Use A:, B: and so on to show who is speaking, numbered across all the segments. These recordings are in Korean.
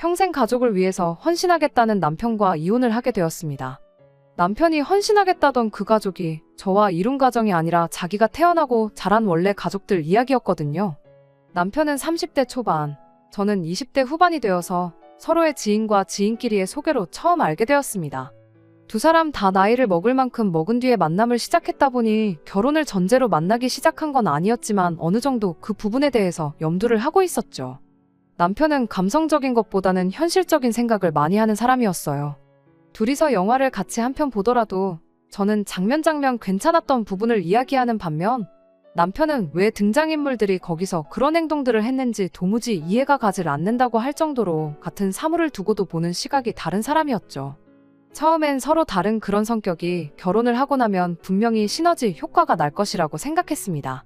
A: 평생 가족을 위해서 헌신하겠다는 남편과 이혼을 하게 되었습니다. 남편이 헌신하겠다던 그 가족이 저와 이룬 가정이 아니라 자기가 태어나고 자란 원래 가족들 이야기였거든요. 남편은 30대 초반, 저는 20대 후반이 되어서 서로의 지인과 지인끼리의 소개로 처음 알게 되었습니다. 두 사람 다 나이를 먹을 만큼 먹은 뒤에 만남을 시작했다 보니 결혼을 전제로 만나기 시작한 건 아니었지만 어느 정도 그 부분에 대해서 염두를 하고 있었죠. 남편은 감성적인 것보다는 현실적인 생각을 많이 하는 사람이었어요. 둘이서 영화를 같이 한 편 보더라도 저는 장면 괜찮았던 부분을 이야기하는 반면 남편은 왜 등장인물들이 거기서 그런 행동들을 했는지 도무지 이해가 가질 않는다고 할 정도로 같은 사물을 두고도 보는 시각이 다른 사람이었죠. 처음엔 서로 다른 그런 성격이 결혼을 하고 나면 분명히 시너지 효과가 날 것이라고 생각했습니다.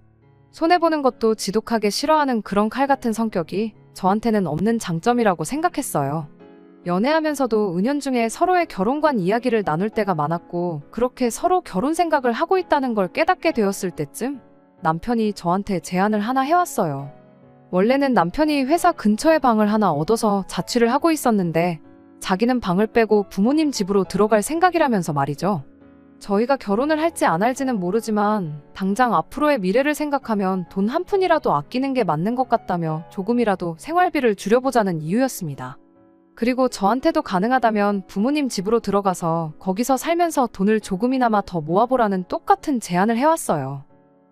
A: 손해보는 것도 지독하게 싫어하는 그런 칼 같은 성격이 저한테는 없는 장점이라고 생각했어요. 연애하면서도 은연중에 서로의 결혼관 이야기를 나눌 때가 많았고 그렇게 서로 결혼 생각을 하고 있다는 걸 깨닫게 되었을 때쯤 남편이 저한테 제안을 하나 해왔어요. 원래는 남편이 회사 근처에 방을 하나 얻어서 자취를 하고 있었는데 자기는 방을 빼고 부모님 집으로 들어갈 생각이라면서 말이죠. 저희가 결혼을 할지 안 할지는 모르지만 당장 앞으로의 미래를 생각하면 돈 한 푼이라도 아끼는 게 맞는 것 같다며 조금이라도 생활비를 줄여보자는 이유였습니다. 그리고 저한테도 가능하다면 부모님 집으로 들어가서 거기서 살면서 돈을 조금이나마 더 모아보라는 똑같은 제안을 해왔어요.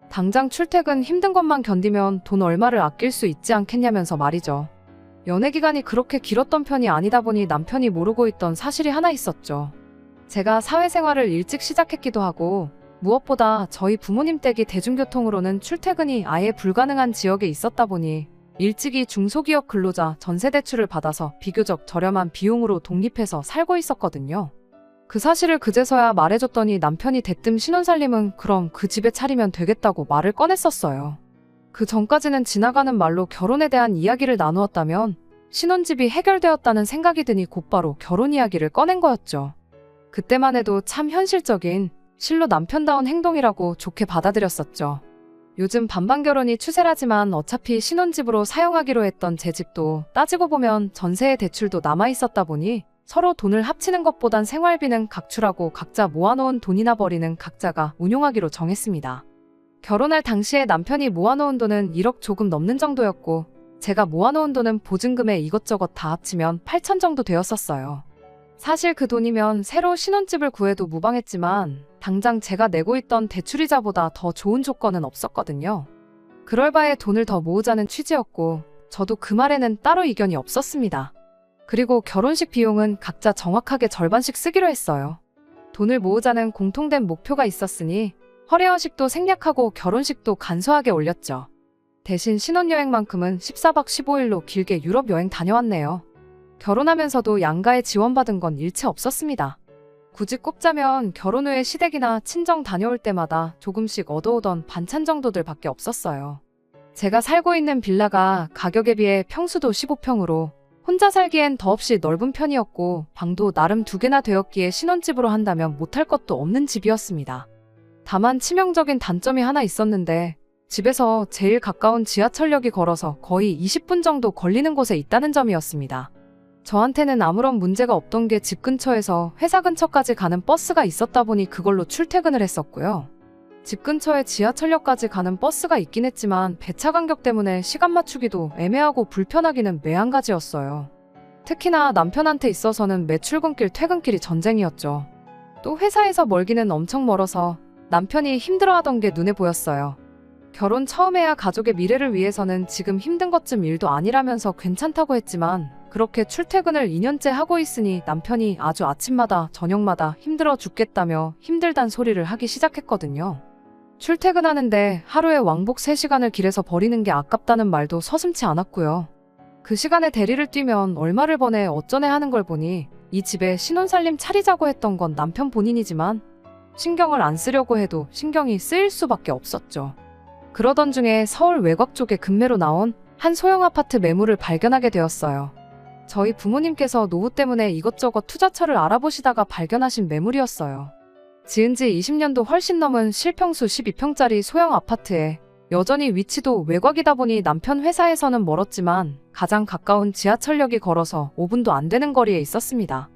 A: 당장 출퇴근 힘든 것만 견디면 돈 얼마를 아낄 수 있지 않겠냐면서 말이죠. 연애 기간이 그렇게 길었던 편이 아니다 보니 남편이 모르고 있던 사실이 하나 있었죠. 제가 사회생활을 일찍 시작했기도 하고 무엇보다 저희 부모님 댁이 대중교통으로는 출퇴근이 아예 불가능한 지역에 있었다 보니 일찍이 중소기업 근로자 전세대출을 받아서 비교적 저렴한 비용으로 독립해서 살고 있었거든요. 그 사실을 그제서야 말해줬더니 남편이 대뜸 신혼살림은 그럼 그 집에 차리면 되겠다고 말을 꺼냈었어요. 그 전까지는 지나가는 말로 결혼에 대한 이야기를 나누었다면 신혼집이 해결되었다는 생각이 드니 곧바로 결혼 이야기를 꺼낸 거였죠. 그때만 해도 참 현실적인, 실로 남편다운 행동이라고 좋게 받아들였었죠. 요즘 반반 결혼이 추세라지만 어차피 신혼집으로 사용하기로 했던 제 집도 따지고 보면 전세의 대출도 남아있었다 보니 서로 돈을 합치는 것보단 생활비는 각출하고 각자 모아놓은 돈이나 버리는 각자가 운용하기로 정했습니다. 결혼할 당시에 남편이 모아놓은 돈은 1억 조금 넘는 정도였고 제가 모아놓은 돈은 보증금에 이것저것 다 합치면 8천 정도 되었었어요. 사실 그 돈이면 새로 신혼집을 구해도 무방했지만 당장 제가 내고 있던 대출이자보다 더 좋은 조건은 없었거든요. 그럴 바에 돈을 더 모으자는 취지였고 저도 그 말에는 따로 이견이 없었습니다. 그리고 결혼식 비용은 각자 정확하게 절반씩 쓰기로 했어요. 돈을 모으자는 공통된 목표가 있었으니 허례허식도 생략하고 결혼식도 간소하게 올렸죠. 대신 신혼여행만큼은 14박 15일로 길게 유럽 여행 다녀왔네요. 결혼하면서도 양가에 지원받은 건 일체 없었습니다. 굳이 꼽자면 결혼 후에 시댁이나 친정 다녀올 때마다 조금씩 얻어오던 반찬 정도들 밖에 없었어요. 제가 살고 있는 빌라가 가격에 비해 평수도 15평으로 혼자 살기엔 더없이 넓은 편이었고 방도 나름 2개나 되었기에 신혼집으로 한다면 못할 것도 없는 집이었습니다. 다만 치명적인 단점이 하나 있었는데 집에서 제일 가까운 지하철역이 걸어서 거의 20분 정도 걸리는 곳에 있다는 점이었습니다. 저한테는 아무런 문제가 없던 게 집 근처에서 회사 근처까지 가는 버스가 있었다 보니 그걸로 출퇴근을 했었고요. 집 근처에 지하철역까지 가는 버스가 있긴 했지만 배차 간격 때문에 시간 맞추기도 애매하고 불편하기는 매한가지였어요. 특히나 남편한테 있어서는 매 출근길 퇴근길이 전쟁이었죠. 또 회사에서 멀기는 엄청 멀어서 남편이 힘들어하던 게 눈에 보였어요. 결혼 처음에야 가족의 미래를 위해서는 지금 힘든 것쯤 일도 아니라면서 괜찮다고 했지만 그렇게 출퇴근을 2년째 하고 있으니 남편이 아주 아침마다 저녁마다 힘들어 죽겠다며 힘들단 소리를 하기 시작했거든요. 출퇴근하는데 하루에 왕복 3시간을 길에서 버리는 게 아깝다는 말도 서슴지 않았고요. 그 시간에 대리를 뛰면 얼마를 버네 어쩌네 하는 걸 보니 이 집에 신혼살림 차리자고 했던 건 남편 본인이지만 신경을 안 쓰려고 해도 신경이 쓰일 수밖에 없었죠. 그러던 중에 서울 외곽 쪽에 급매로 나온 한 소형 아파트 매물을 발견하게 되었어요. 저희 부모님께서 노후 때문에 이것저것 투자처를 알아보시다가 발견하신 매물이었어요. 지은 지 20년도 훨씬 넘은 실평수 12평짜리 소형 아파트에 여전히 위치도 외곽이다 보니 남편 회사에서는 멀었지만 가장 가까운 지하철역이 걸어서 5분도 안 되는 거리에 있었습니다.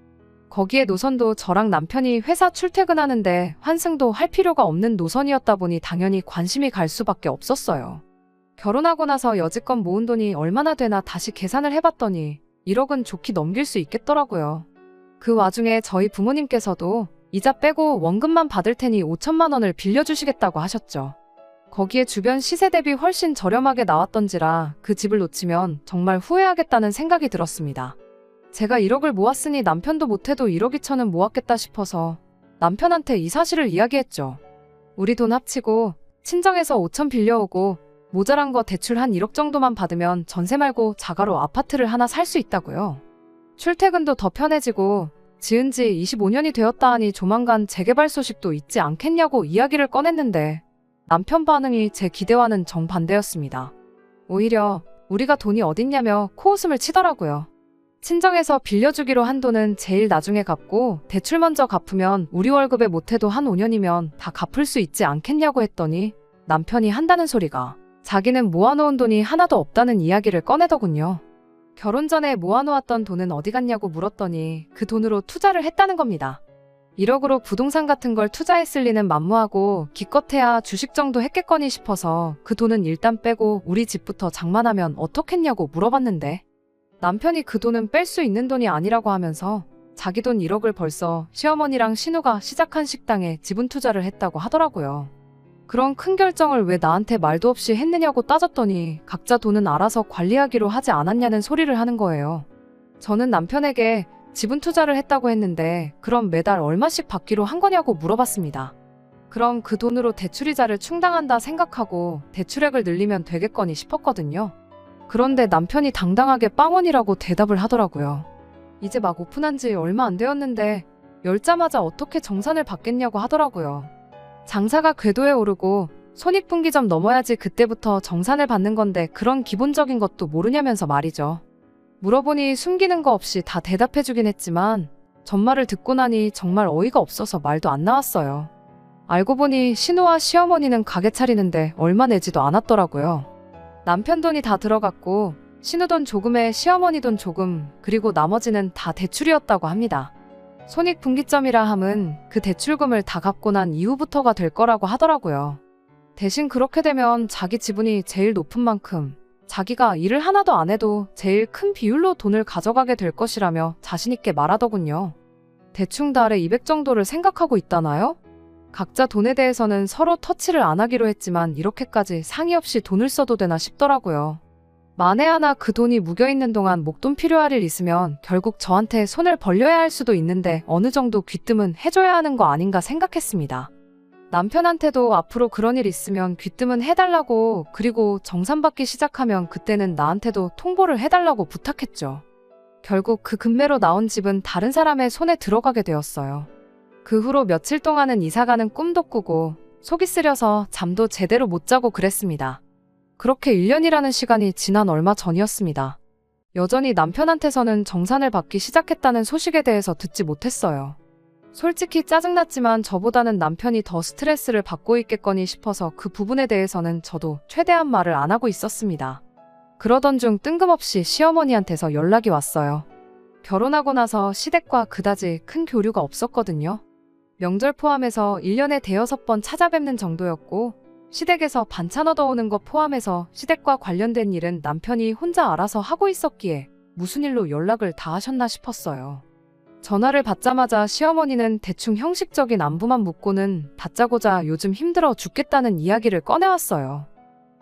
A: 거기에 노선도 저랑 남편이 회사 출퇴근하는데 환승도 할 필요가 없는 노선이었다 보니 당연히 관심이 갈 수밖에 없었어요. 결혼하고 나서 여지껏 모은 돈이 얼마나 되나 다시 계산을 해봤더니 1억은 좋게 넘길 수 있겠더라고요. 그 와중에 저희 부모님께서도 이자 빼고 원금만 받을 테니 5천만 원을 빌려주시겠다고 하셨죠. 거기에 주변 시세 대비 훨씬 저렴하게 나왔던지라 그 집을 놓치면 정말 후회하겠다는 생각이 들었습니다. 제가 1억을 모았으니 남편도 못해도 1억 2천은 모았겠다 싶어서 남편한테 이 사실을 이야기했죠. 우리 돈 합치고 친정에서 5천 빌려오고 모자란 거 대출 한 1억 정도만 받으면 전세 말고 자가로 아파트를 하나 살 수 있다고요. 출퇴근도 더 편해지고 지은 지 25년이 되었다 하니 조만간 재개발 소식도 있지 않겠냐고 이야기를 꺼냈는데 남편 반응이 제 기대와는 정반대였습니다. 오히려 우리가 돈이 어딨냐며 코웃음을 치더라고요. 친정에서 빌려주기로 한 돈은 제일 나중에 갚고 대출 먼저 갚으면 우리 월급에 못해도 한 5년이면 다 갚을 수 있지 않겠냐고 했더니 남편이 한다는 소리가 자기는 모아놓은 돈이 하나도 없다는 이야기를 꺼내더군요. 결혼 전에 모아놓았던 돈은 어디 갔냐고 물었더니 그 돈으로 투자를 했다는 겁니다. 1억으로 부동산 같은 걸 투자했을 리는 만무하고 기껏해야 주식 정도 했겠거니 싶어서 그 돈은 일단 빼고 우리 집부터 장만하면 어떻겠냐고 물어봤는데 남편이 그 돈은 뺄 수 있는 돈이 아니라고 하면서 자기 돈 1억을 벌써 시어머니랑 신우가 시작한 식당에 지분 투자를 했다고 하더라고요. 그런 큰 결정을 왜 나한테 말도 없이 했느냐고 따졌더니 각자 돈은 알아서 관리하기로 하지 않았냐는 소리를 하는 거예요. 저는 남편에게 지분 투자를 했다고 했는데 그럼 매달 얼마씩 받기로 한 거냐고 물어봤습니다. 그럼 그 돈으로 대출이자를 충당한다 생각하고 대출액을 늘리면 되겠거니 싶었거든요. 그런데 남편이 당당하게 빵원이라고 대답을 하더라고요. 이제 막 오픈한 지 얼마 안 되었는데 열자마자 어떻게 정산을 받겠냐고 하더라고요. 장사가 궤도에 오르고 손익분기점 넘어야지 그때부터 정산을 받는 건데 그런 기본적인 것도 모르냐면서 말이죠. 물어보니 숨기는 거 없이 다 대답해주긴 했지만 전말을 듣고 나니 정말 어이가 없어서 말도 안 나왔어요. 알고 보니 신우와 시어머니는 가게 차리는데 얼마 내지도 않았더라고요. 남편 돈이 다 들어갔고 신우 돈 조금에 시어머니 돈 조금 그리고 나머지는 다 대출이었다고 합니다. 손익분기점이라 함은 그 대출금을 다 갚고 난 이후부터가 될 거라고 하더라고요. 대신 그렇게 되면 자기 지분이 제일 높은 만큼 자기가 일을 하나도 안 해도 제일 큰 비율로 돈을 가져가게 될 것이라며 자신있게 말하더군요. 대충 달에 200 정도를 생각하고 있다나요? 각자 돈에 대해서는 서로 터치를 안 하기로 했지만 이렇게까지 상의 없이 돈을 써도 되나 싶더라고요. 만에 하나 그 돈이 묵여있는 동안 목돈 필요할 일 있으면 결국 저한테 손을 벌려야 할 수도 있는데 어느 정도 귀뜸은 해줘야 하는 거 아닌가 생각했습니다. 남편한테도 앞으로 그런 일 있으면 귀뜸은 해달라고 그리고 정산받기 시작하면 그때는 나한테도 통보를 해달라고 부탁했죠. 결국 그 금매로 나온 집은 다른 사람의 손에 들어가게 되었어요. 그 후로 며칠 동안은 이사가는 꿈도 꾸고 속이 쓰려서 잠도 제대로 못 자고 그랬습니다. 그렇게 1년이라는 시간이 지난 얼마 전이었습니다. 여전히 남편한테서는 정산을 받기 시작했다는 소식에 대해서 듣지 못했어요. 솔직히 짜증났지만 저보다는 남편이 더 스트레스를 받고 있겠거니 싶어서 그 부분에 대해서는 저도 최대한 말을 안 하고 있었습니다. 그러던 중 뜬금없이 시어머니한테서 연락이 왔어요. 결혼하고 나서 시댁과 그다지 큰 교류가 없었거든요. 명절 포함해서 1년에 대여섯 번 찾아뵙는 정도였고 시댁에서 반찬 얻어오는 것 포함해서 시댁과 관련된 일은 남편이 혼자 알아서 하고 있었기에 무슨 일로 연락을 다 하셨나 싶었어요. 전화를 받자마자 시어머니는 대충 형식적인 안부만 묻고는 다짜고짜 요즘 힘들어 죽겠다는 이야기를 꺼내왔어요.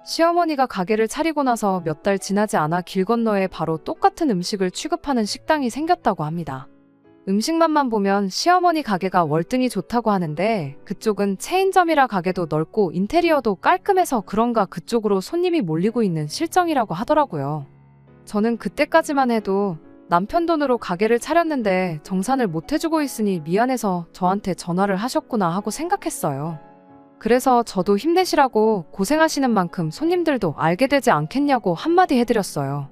A: 시어머니가 가게를 차리고 나서 몇 달 지나지 않아 길 건너에 바로 똑같은 음식을 취급하는 식당이 생겼다고 합니다. 음식만만 보면 시어머니 가게가 월등히 좋다고 하는데 그쪽은 체인점이라 가게도 넓고 인테리어도 깔끔해서 그런가 그쪽으로 손님이 몰리고 있는 실정이라고 하더라고요. 저는 그때까지만 해도 남편 돈으로 가게를 차렸는데 정산을 못 해주고 있으니 미안해서 저한테 전화를 하셨구나 하고 생각했어요. 그래서 저도 힘내시라고 고생하시는 만큼 손님들도 알게 되지 않겠냐고 한마디 해드렸어요.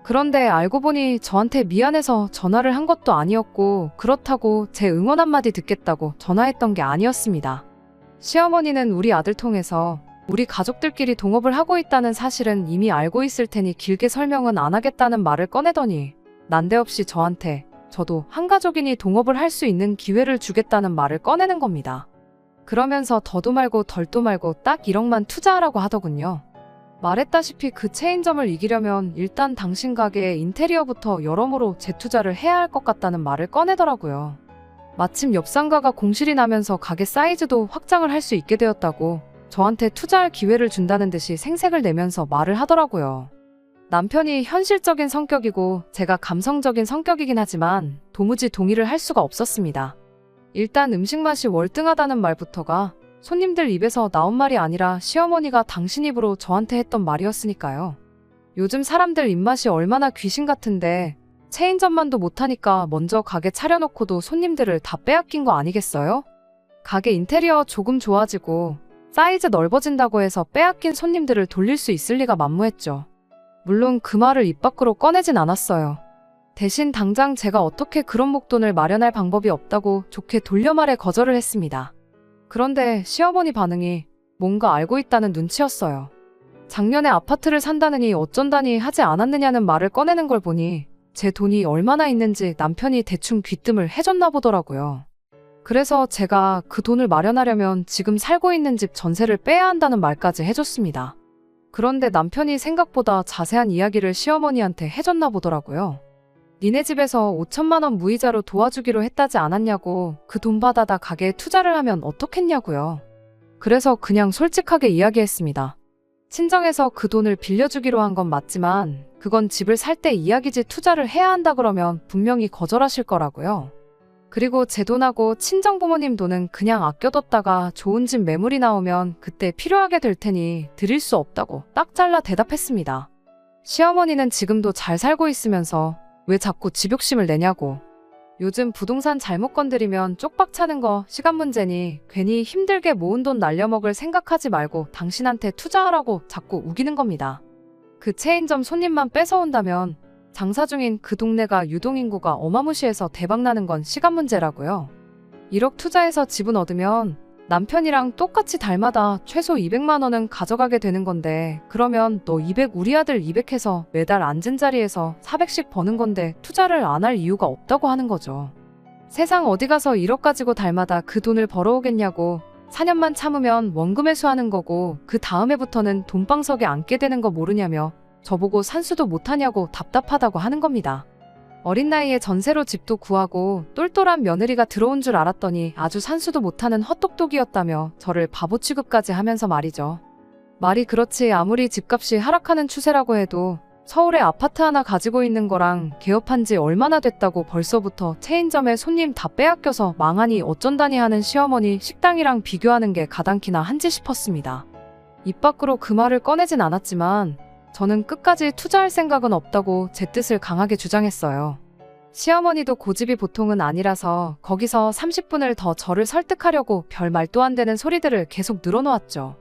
A: 그런데 알고 보니 저한테 미안해서 전화를 한 것도 아니었고 그렇다고 제 응원 한마디 듣겠다고 전화했던 게 아니었습니다. 시어머니는 우리 아들 통해서 우리 가족들끼리 동업을 하고 있다는 사실은 이미 알고 있을 테니 길게 설명은 안 하겠다는 말을 꺼내더니 난데없이 저한테 저도 한 가족이니 동업을 할 수 있는 기회를 주겠다는 말을 꺼내는 겁니다. 그러면서 더도 말고 덜도 말고 딱 1억만 투자하라고 하더군요. 말했다시피 그 체인점을 이기려면 일단 당신 가게의 인테리어부터 여러모로 재투자를 해야 할 것 같다는 말을 꺼내더라고요. 마침 옆 상가가 공실이 나면서 가게 사이즈도 확장을 할 수 있게 되었다고 저한테 투자할 기회를 준다는 듯이 생색을 내면서 말을 하더라고요. 남편이 현실적인 성격이고 제가 감성적인 성격이긴 하지만 도무지 동의를 할 수가 없었습니다. 일단 음식 맛이 월등하다는 말부터가 손님들 입에서 나온 말이 아니라 시어머니가 당신 입으로 저한테 했던 말이었으니까요. 요즘 사람들 입맛이 얼마나 귀신 같은데 체인점만도 못하니까 먼저 가게 차려놓고도 손님들을 다 빼앗긴 거 아니겠어요? 가게 인테리어 조금 좋아지고 사이즈 넓어진다고 해서 빼앗긴 손님들을 돌릴 수 있을 리가 만무했죠. 물론 그 말을 입 밖으로 꺼내진 않았어요. 대신 당장 제가 어떻게 그런 목돈을 마련할 방법이 없다고 좋게 돌려 말해 거절을 했습니다. 그런데 시어머니 반응이 뭔가 알고 있다는 눈치였어요. 작년에 아파트를 산다느니 어쩐다니 하지 않았느냐는 말을 꺼내는 걸 보니 제 돈이 얼마나 있는지 남편이 대충 귀뜸을 해줬나 보더라고요. 그래서 제가 그 돈을 마련하려면 지금 살고 있는 집 전세를 빼야 한다는 말까지 해줬습니다. 그런데 남편이 생각보다 자세한 이야기를 시어머니한테 해줬나 보더라고요. 니네 집에서 5천만 원 무이자로 도와주기로 했다지 않았냐고 그 돈 받아다 가게에 투자를 하면 어떻겠냐고요. 그래서 그냥 솔직하게 이야기했습니다. 친정에서 그 돈을 빌려주기로 한 건 맞지만 그건 집을 살 때 이야기지 투자를 해야 한다 그러면 분명히 거절하실 거라고요. 그리고 제 돈하고 친정 부모님 돈은 그냥 아껴뒀다가 좋은 집 매물이 나오면 그때 필요하게 될 테니 드릴 수 없다고 딱 잘라 대답했습니다. 시어머니는 지금도 잘 살고 있으면서 왜 자꾸 집 욕심을 내냐고. 요즘 부동산 잘못 건드리면 쪽박 차는 거 시간 문제니 괜히 힘들게 모은 돈 날려먹을 생각하지 말고 당신한테 투자하라고 자꾸 우기는 겁니다. 그 체인점 손님만 뺏어온다면 장사 중인 그 동네가 유동인구가 어마무시해서 대박나는 건 시간 문제라고요. 1억 투자해서 집은 얻으면 남편이랑 똑같이 달마다 최소 200만 원은 가져가게 되는 건데 그러면 너 200 우리 아들 200 해서 매달 앉은 자리에서 400씩 버는 건데 투자를 안 할 이유가 없다고 하는 거죠. 세상 어디 가서 1억 가지고 달마다 그 돈을 벌어오겠냐고. 4년만 참으면 원금 회수하는 거고 그 다음 해부터는 돈방석에 앉게 되는 거 모르냐며 저보고 산수도 못하냐고 답답하다고 하는 겁니다. 어린 나이에 전세로 집도 구하고 똘똘한 며느리가 들어온 줄 알았더니 아주 산수도 못하는 헛똑똑이었다며 저를 바보 취급까지 하면서 말이죠. 말이 그렇지 아무리 집값이 하락하는 추세라고 해도 서울에 아파트 하나 가지고 있는 거랑 개업한 지 얼마나 됐다고 벌써부터 체인점에 손님 다 빼앗겨서 망하니 어쩐다니 하는 시어머니 식당이랑 비교하는 게 가당키나 한지 싶었습니다. 입 밖으로 그 말을 꺼내진 않았지만 저는 끝까지 투자할 생각은 없다고 제 뜻을 강하게 주장했어요. 시어머니도 고집이 보통은 아니라서 거기서 30분을 더 저를 설득하려고 별 말도 안 되는 소리들을 계속 늘어놓았죠.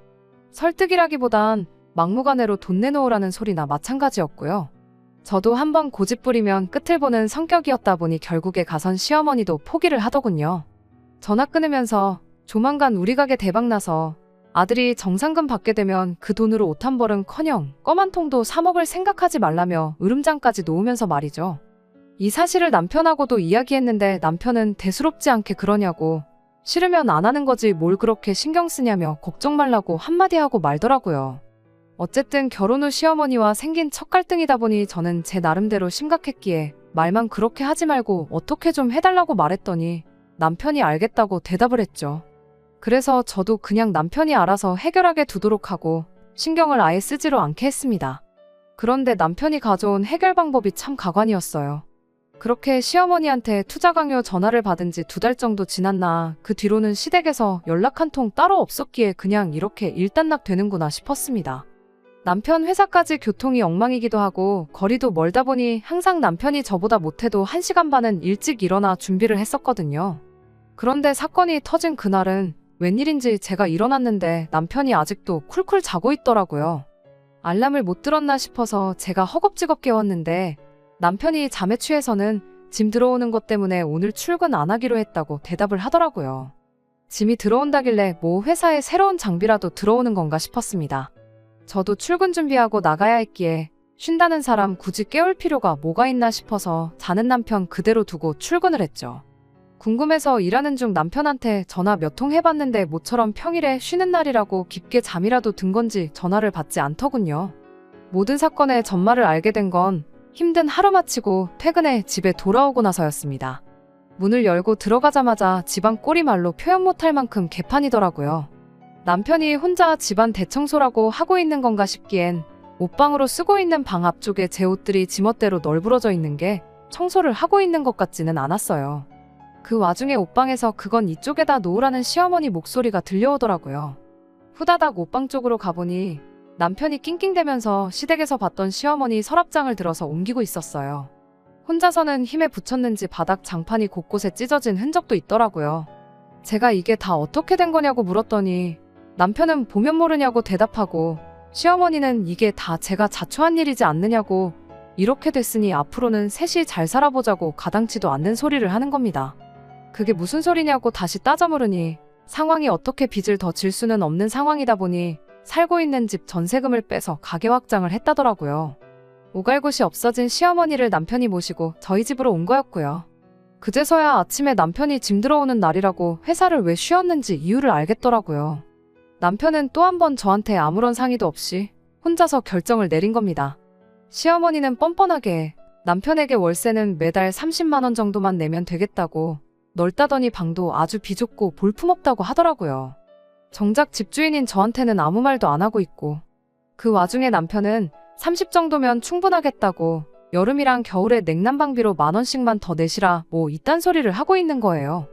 A: 설득이라기보단 막무가내로 돈 내놓으라는 소리나 마찬가지였고요. 저도 한번 고집 부리면 끝을 보는 성격이었다 보니 결국에 가선 시어머니도 포기를 하더군요. 전화 끊으면서 조만간 우리 가게 대박나서 아들이 정상금 받게 되면 그 돈으로 옷 한 벌은커녕 껌 한 통도 사 먹을 생각하지 말라며 으름장까지 놓으면서 말이죠. 이 사실을 남편하고도 이야기했는데 남편은 대수롭지 않게 그러냐고 싫으면 안 하는 거지 뭘 그렇게 신경 쓰냐며 걱정 말라고 한마디 하고 말더라고요. 어쨌든 결혼 후 시어머니와 생긴 첫 갈등이다 보니 저는 제 나름대로 심각했기에 말만 그렇게 하지 말고 어떻게 좀 해달라고 말했더니 남편이 알겠다고 대답을 했죠. 그래서 저도 그냥 남편이 알아서 해결하게 두도록 하고 신경을 아예 쓰지로 않게 했습니다. 그런데 남편이 가져온 해결 방법이 참 가관이었어요. 그렇게 시어머니한테 투자 강요 전화를 받은 지 2달 정도 지났나 그 뒤로는 시댁에서 연락 한 통 따로 없었기에 그냥 이렇게 일단락 되는구나 싶었습니다. 남편 회사까지 교통이 엉망이기도 하고 거리도 멀다 보니 항상 남편이 저보다 못해도 1시간 반은 일찍 일어나 준비를 했었거든요. 그런데 사건이 터진 그날은 웬일인지 제가 일어났는데 남편이 아직도 쿨쿨 자고 있더라고요. 알람을 못 들었나 싶어서 제가 허겁지겁 깨웠는데 남편이 잠에 취해서는 짐 들어오는 것 때문에 오늘 출근 안 하기로 했다고 대답을 하더라고요. 짐이 들어온다길래 뭐 회사에 새로운 장비라도 들어오는 건가 싶었습니다. 저도 출근 준비하고 나가야 했기에 쉰다는 사람 굳이 깨울 필요가 뭐가 있나 싶어서 자는 남편 그대로 두고 출근을 했죠. 궁금해서 일하는 중 남편한테 전화 몇 통 해봤는데 모처럼 평일에 쉬는 날이라고 깊게 잠이라도 든 건지 전화를 받지 않더군요. 모든 사건의 전말을 알게 된 건 힘든 하루 마치고 퇴근해 집에 돌아오고 나서였습니다. 문을 열고 들어가자마자 집안 꼴이 말로 표현 못할 만큼 개판이더라고요. 남편이 혼자 집안 대청소라고 하고 있는 건가 싶기엔 옷방으로 쓰고 있는 방 앞쪽에 제 옷들이 지멋대로 널브러져 있는 게 청소를 하고 있는 것 같지는 않았어요. 그 와중에 옷방에서 그건 이쪽에다 놓으라는 시어머니 목소리가 들려오더라고요. 후다닥 옷방 쪽으로 가보니 남편이 낑낑대면서 시댁에서 봤던 시어머니 서랍장을 들어서 옮기고 있었어요. 혼자서는 힘에 부쳤는지 바닥 장판이 곳곳에 찢어진 흔적도 있더라고요. 제가 이게 다 어떻게 된 거냐고 물었더니 남편은 보면 모르냐고 대답하고 시어머니는 이게 다 제가 자초한 일이지 않느냐고 이렇게 됐으니 앞으로는 셋이 잘 살아보자고 가당치도 않는 소리를 하는 겁니다. 그게 무슨 소리냐고 다시 따져 물으니 상황이 어떻게 빚을 더 질 수는 없는 상황이다 보니 살고 있는 집 전세금을 빼서 가게 확장을 했다더라고요. 오갈 곳이 없어진 시어머니를 남편이 모시고 저희 집으로 온 거였고요. 그제서야 아침에 남편이 짐 들어오는 날이라고 회사를 왜 쉬었는지 이유를 알겠더라고요. 남편은 또 한 번 저한테 아무런 상의도 없이 혼자서 결정을 내린 겁니다. 시어머니는 뻔뻔하게 남편에게 월세는 매달 30만 원 정도만 내면 되겠다고 넓다더니 방도 아주 비좁고 볼품없다고 하더라고요. 정작 집주인인 저한테는 아무 말도 안 하고 있고 그 와중에 남편은 30 정도면 충분하겠다고 여름이랑 겨울에 냉난방비로 10,000원씩만 더 내시라 뭐 이딴 소리를 하고 있는 거예요.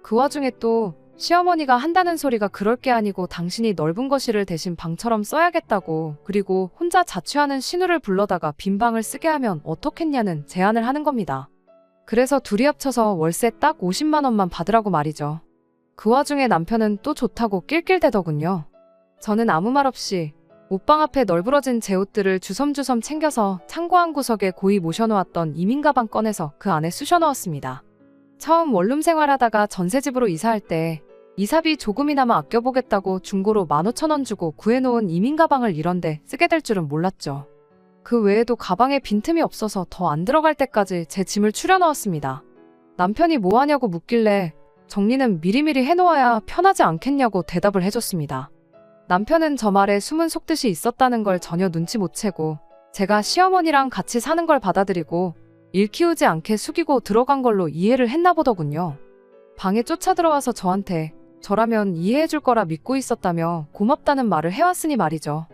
A: 그 와중에 또 시어머니가 한다는 소리가 그럴 게 아니고 당신이 넓은 거실을 대신 방처럼 써야겠다고 그리고 혼자 자취하는 신우를 불러다가 빈 방을 쓰게 하면 어떻겠냐는 제안을 하는 겁니다. 그래서 둘이 합쳐서 월세 딱 50만 원만 받으라고 말이죠. 그 와중에 남편은 또 좋다고 낄낄대더군요. 저는 아무 말 없이 옷방 앞에 널브러진 제 옷들을 주섬주섬 챙겨서 창고 한 구석에 고이 모셔놓았던 이민 가방 꺼내서 그 안에 쑤셔 넣었습니다. 처음 원룸 생활하다가 전세집으로 이사할 때 이사비 조금이나마 아껴보겠다고 중고로 15,000원 주고 구해놓은 이민 가방을 이런데 쓰게 될 줄은 몰랐죠. 그 외에도 가방에 빈틈이 없어서 더 안 들어갈 때까지 제 짐을 추려 넣었습니다. 남편이 뭐 하냐고 묻길래 정리는 미리미리 해놓아야 편하지 않겠냐고 대답을 해줬습니다. 남편은 저 말에 숨은 속뜻이 있었다는 걸 전혀 눈치 못 채고 제가 시어머니랑 같이 사는 걸 받아들이고 일 키우지 않게 숙이고 들어간 걸로 이해를 했나 보더군요. 방에 쫓아 들어와서 저한테 저라면 이해해줄 거라 믿고 있었다며 고맙다는 말을 해왔으니 말이죠.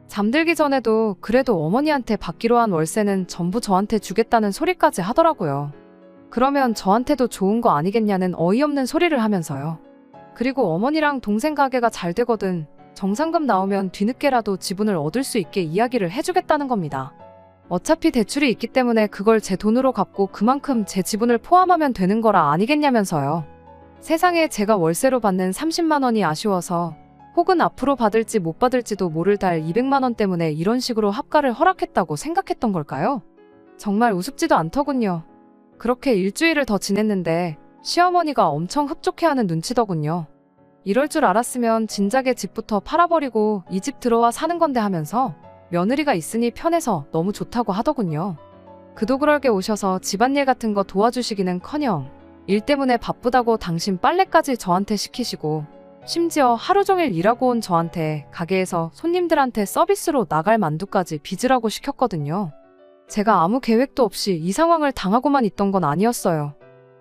A: 잠들기 전에도 그래도 어머니한테 받기로 한 월세는 전부 저한테 주겠다는 소리까지 하더라고요. 그러면 저한테도 좋은 거 아니겠냐는 어이없는 소리를 하면서요. 그리고 어머니랑 동생 가게가 잘 되거든 정상금 나오면 뒤늦게라도 지분을 얻을 수 있게 이야기를 해주겠다는 겁니다. 어차피 대출이 있기 때문에 그걸 제 돈으로 갚고 그만큼 제 지분을 포함하면 되는 거라 아니겠냐면서요. 세상에 제가 월세로 받는 30만 원이 아쉬워서 혹은 앞으로 받을지 못 받을지도 모를 달 200만 원 때문에 이런 식으로 합가를 허락했다고 생각했던 걸까요? 정말 우습지도 않더군요. 그렇게 일주일을 더 지냈는데 시어머니가 엄청 흡족해하는 눈치더군요. 이럴 줄 알았으면 진작에 집부터 팔아버리고 이 집 들어와 사는 건데 하면서 며느리가 있으니 편해서 너무 좋다고 하더군요. 그도 그럴 게 오셔서 집안일 같은 거 도와주시기는커녕 일 때문에 바쁘다고 당신 빨래까지 저한테 시키시고 심지어 하루 종일 일하고 온 저한테 가게에서 손님들한테 서비스로 나갈 만두까지 빚으라고 시켰거든요. 제가 아무 계획도 없이 이 상황을 당하고만 있던 건 아니었어요.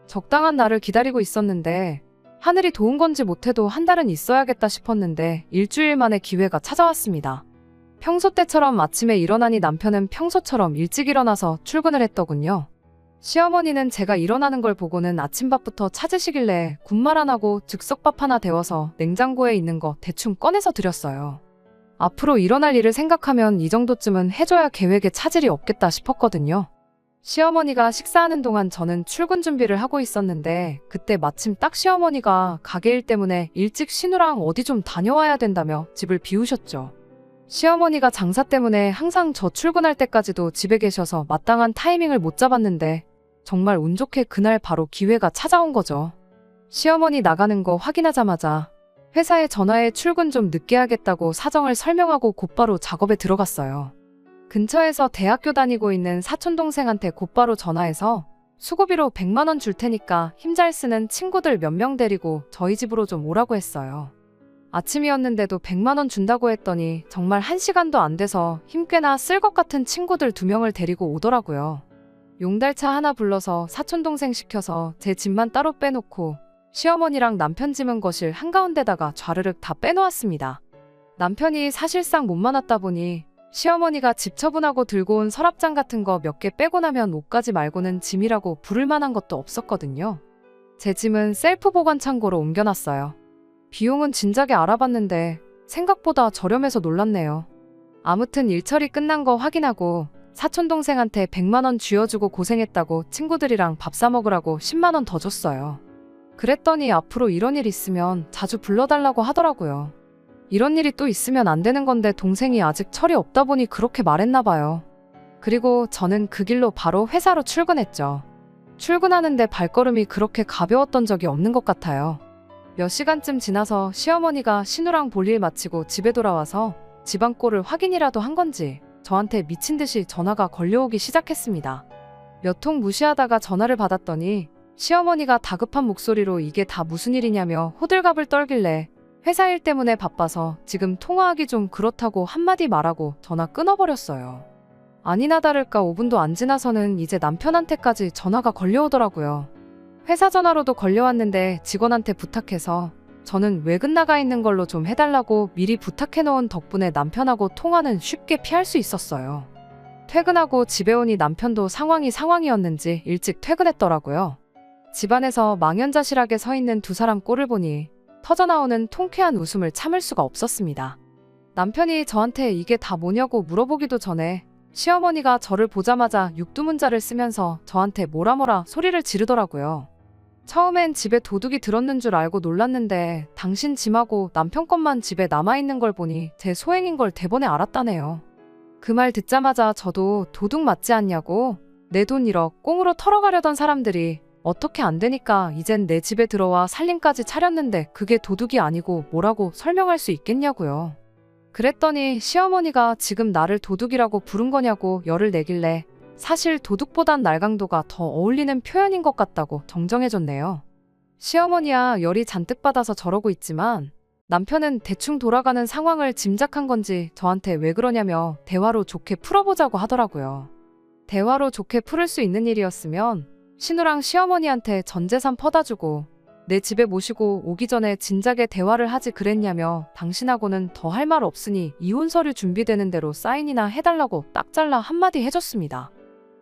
A: 적당한 날을 기다리고 있었는데 하늘이 도운 건지 못해도 한 달은 있어야겠다 싶었는데 일주일 만에 기회가 찾아왔습니다. 평소 때처럼 아침에 일어나니 남편은 평소처럼 일찍 일어나서 출근을 했더군요. 시어머니는 제가 일어나는 걸 보고는 아침밥부터 찾으시길래 군말 안 하고 즉석밥 하나 데워서 냉장고에 있는 거 대충 꺼내서 드렸어요. 앞으로 일어날 일을 생각하면 이 정도쯤은 해줘야 계획에 차질이 없겠다 싶었거든요. 시어머니가 식사하는 동안 저는 출근 준비를 하고 있었는데 그때 마침 딱 시어머니가 가게 일 때문에 일찍 신우랑 어디 좀 다녀와야 된다며 집을 비우셨죠. 시어머니가 장사 때문에 항상 저 출근할 때까지도 집에 계셔서 마땅한 타이밍을 못 잡았는데 정말 운 좋게 그날 바로 기회가 찾아온 거죠. 시어머니 나가는 거 확인하자마자 회사에 전화해 출근 좀 늦게 하겠다고 사정을 설명하고 곧바로 작업에 들어갔어요. 근처에서 대학교 다니고 있는 사촌동생한테 곧바로 전화해서 수고비로 100만 원 줄 테니까 힘 잘 쓰는 친구들 몇 명 데리고 저희 집으로 좀 오라고 했어요. 아침이었는데도 100만 원 준다고 했더니 정말 1시간도 안 돼서 힘 꽤나 쓸 것 같은 친구들 2명을 데리고 오더라고요. 용달차 하나 불러서 사촌동생 시켜서 제 집만 따로 빼놓고 시어머니랑 남편 짐은 거실 한가운데다가 좌르륵 다 빼놓았습니다. 남편이 사실상 못 많았다 보니 시어머니가 집 처분하고 들고 온 서랍장 같은 거 몇 개 빼고 나면 옷가지 말고는 짐이라고 부를 만한 것도 없었거든요. 제 짐은 셀프 보관 창고로 옮겨놨어요. 비용은 진작에 알아봤는데 생각보다 저렴해서 놀랐네요. 아무튼 일처리 끝난 거 확인하고 사촌동생한테 100만 원 쥐어주고 고생했다고 친구들이랑 밥 사 먹으라고 10만 원 더 줬어요. 그랬더니 앞으로 이런 일 있으면 자주 불러달라고 하더라고요. 이런 일이 또 있으면 안 되는 건데 동생이 아직 철이 없다 보니 그렇게 말했나 봐요. 그리고 저는 그 길로 바로 회사로 출근했죠. 출근하는데 발걸음이 그렇게 가벼웠던 적이 없는 것 같아요. 몇 시간쯤 지나서 시어머니가 신우랑 볼일 마치고 집에 돌아와서 집안 꼴을 확인이라도 한 건지 저한테 미친 듯이 전화가 걸려오기 시작했습니다. 몇 통 무시하다가 전화를 받았더니 시어머니가 다급한 목소리로 이게 다 무슨 일이냐며 호들갑을 떨길래 회사 일 때문에 바빠서 지금 통화하기 좀 그렇다고 한마디 말하고 전화 끊어버렸어요. 아니나 다를까 5분도 안 지나서는 이제 남편한테까지 전화가 걸려오더라고요. 회사 전화로도 걸려왔는데 직원한테 부탁해서 저는 외근 나가 있는 걸로 좀 해달라고 미리 부탁해놓은 덕분에 남편하고 통화는 쉽게 피할 수 있었어요. 퇴근하고 집에 오니 남편도 상황이었는지 일찍 퇴근했더라고요. 집안에서 망연자실하게 서 있는 두 사람 꼴을 보니 터져나오는 통쾌한 웃음을 참을 수가 없었습니다. 남편이 저한테 이게 다 뭐냐고 물어보기도 전에 시어머니가 저를 보자마자 육두문자를 쓰면서 저한테 뭐라 소리를 지르더라고요. 처음엔 집에 도둑이 들었는 줄 알고 놀랐는데 당신 짐하고 남편 것만 집에 남아있는 걸 보니 제 소행인 걸 대번에 알았다네요. 그 말 듣자마자 저도 도둑 맞지 않냐고 내 돈 1억 꽁으로 털어가려던 사람들이 어떻게 안 되니까 이젠 내 집에 들어와 살림까지 차렸는데 그게 도둑이 아니고 뭐라고 설명할 수 있겠냐고요. 그랬더니 시어머니가 지금 나를 도둑이라고 부른 거냐고 열을 내길래 사실 도둑보단 날강도가 더 어울리는 표현인 것 같다고 정정해줬네요. 시어머니야 열이 잔뜩 받아서 저러고 있지만 남편은 대충 돌아가는 상황을 짐작한 건지 저한테 왜 그러냐며 대화로 좋게 풀어보자고 하더라고요. 대화로 좋게 풀을 수 있는 일이었으면 신우랑 시어머니한테 전 재산 퍼다주고 내 집에 모시고 오기 전에 진작에 대화를 하지 그랬냐며 당신하고는 더 할 말 없으니 이혼 서류 준비되는 대로 사인이나 해달라고 딱 잘라 한마디 해줬습니다.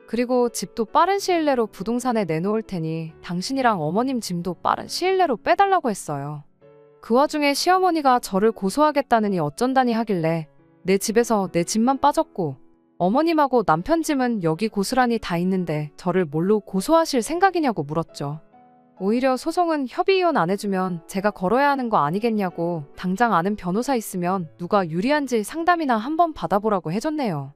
A: 그리고 집도 빠른 시일 내로 부동산에 내놓을 테니 당신이랑 어머님 짐도 빠른 시일 내로 빼달라고 했어요. 그 와중에 시어머니가 저를 고소하겠다느니 어쩐다니 하길래 내 집에서 내 짐만 빠졌고 어머님하고 남편 짐은 여기 고스란히 다 있는데 저를 뭘로 고소하실 생각이냐고 물었죠. 오히려 소송은 협의이혼 안 해주면 제가 걸어야 하는 거 아니겠냐고 당장 아는 변호사 있으면 누가 유리한지 상담이나 한번 받아보라고 해줬네요.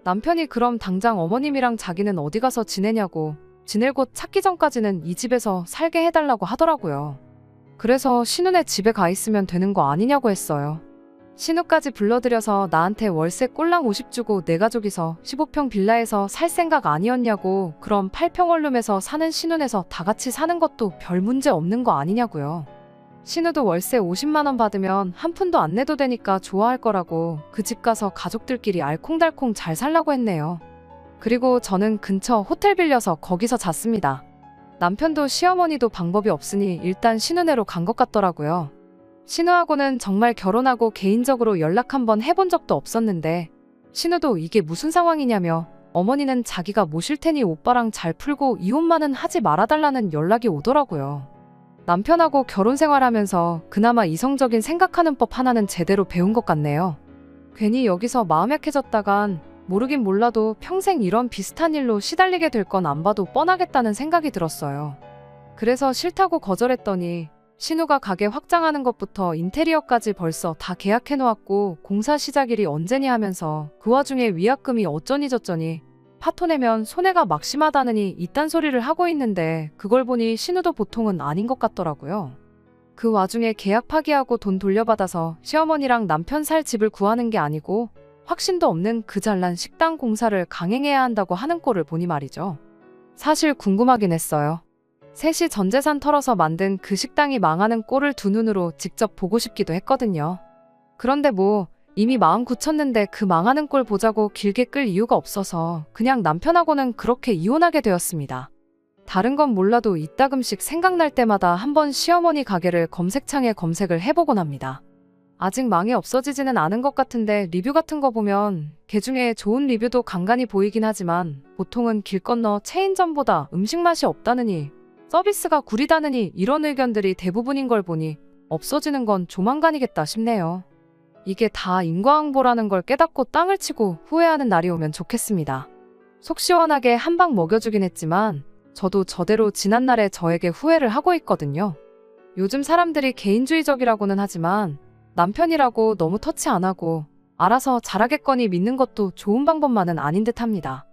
A: 남편이 그럼 당장 어머님이랑 자기는 어디 가서 지내냐고 지낼 곳 찾기 전까지는 이 집에서 살게 해달라고 하더라고요. 그래서 신우네 집에 가 있으면 되는 거 아니냐고 했어요. 신우까지 불러들여서 나한테 월세 꼴랑 50 주고 내 가족이서 15평 빌라에서 살 생각 아니었냐고 그럼 8평 원룸에서 사는 신우네서 다 같이 사는 것도 별 문제 없는 거 아니냐고요. 신우도 월세 50만 원 받으면 한 푼도 안 내도 되니까 좋아할 거라고 그 집 가서 가족들끼리 알콩달콩 잘 살라고 했네요. 그리고 저는 근처 호텔 빌려서 거기서 잤습니다. 남편도 시어머니도 방법이 없으니 일단 신우네로 간 것 같더라고요. 신우하고는 정말 결혼하고 개인적으로 연락 한번 해본 적도 없었는데 신우도 이게 무슨 상황이냐며 어머니는 자기가 모실 테니 오빠랑 잘 풀고 이혼만은 하지 말아달라는 연락이 오더라고요. 남편하고 결혼 생활하면서 그나마 이성적인 생각하는 법 하나는 제대로 배운 것 같네요. 괜히 여기서 마음 약해졌다간 모르긴 몰라도 평생 이런 비슷한 일로 시달리게 될 건 안 봐도 뻔하겠다는 생각이 들었어요. 그래서 싫다고 거절했더니 신우가 가게 확장하는 것부터 인테리어까지 벌써 다 계약해놓았고 공사 시작일이 언제니 하면서 그 와중에 위약금이 어쩌니 저쩌니 파토내면 손해가 막심하다느니 이딴 소리를 하고 있는데 그걸 보니 신우도 보통은 아닌 것 같더라고요. 그 와중에 계약 파기하고 돈 돌려받아서 시어머니랑 남편 살 집을 구하는 게 아니고 확신도 없는 그 잘난 식당 공사를 강행해야 한다고 하는 꼴을 보니 말이죠. 사실 궁금하긴 했어요. 셋이 전 재산 털어서 만든 그 식당이 망하는 꼴을 두 눈으로 직접 보고 싶기도 했거든요. 그런데 뭐 이미 마음 굳혔는데 그 망하는 꼴 보자고 길게 끌 이유가 없어서 그냥 남편하고는 그렇게 이혼하게 되었습니다. 다른 건 몰라도 이따금씩 생각날 때마다 한번 시어머니 가게를 검색창에 검색을 해보곤 합니다. 아직 망해 없어지지는 않은 것 같은데 리뷰 같은 거 보면 개중에 좋은 리뷰도 간간히 보이긴 하지만 보통은 길 건너 체인점보다 음식 맛이 없다느니 서비스가 구리다느니 이런 의견들이 대부분인 걸 보니 없어지는 건 조만간이겠다 싶네요. 이게 다 인과응보라는 걸 깨닫고 땅을 치고 후회하는 날이 오면 좋겠습니다. 속 시원하게 한 방 먹여주긴 했지만 저도 저대로 지난날에 저에게 후회를 하고 있거든요. 요즘 사람들이 개인주의적이라고는 하지만 남편이라고 너무 터치 안 하고 알아서 잘하겠거니 믿는 것도 좋은 방법만은 아닌 듯 합니다.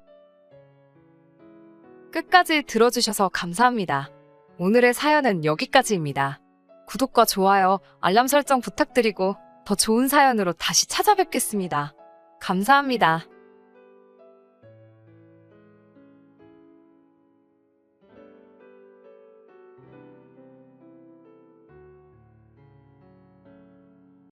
A: 끝까지 들어주셔서 감사합니다. 오늘의 사연은 여기까지입니다. 구독과 좋아요, 알람 설정 부탁드리고 더 좋은 사연으로 다시 찾아뵙겠습니다. 감사합니다.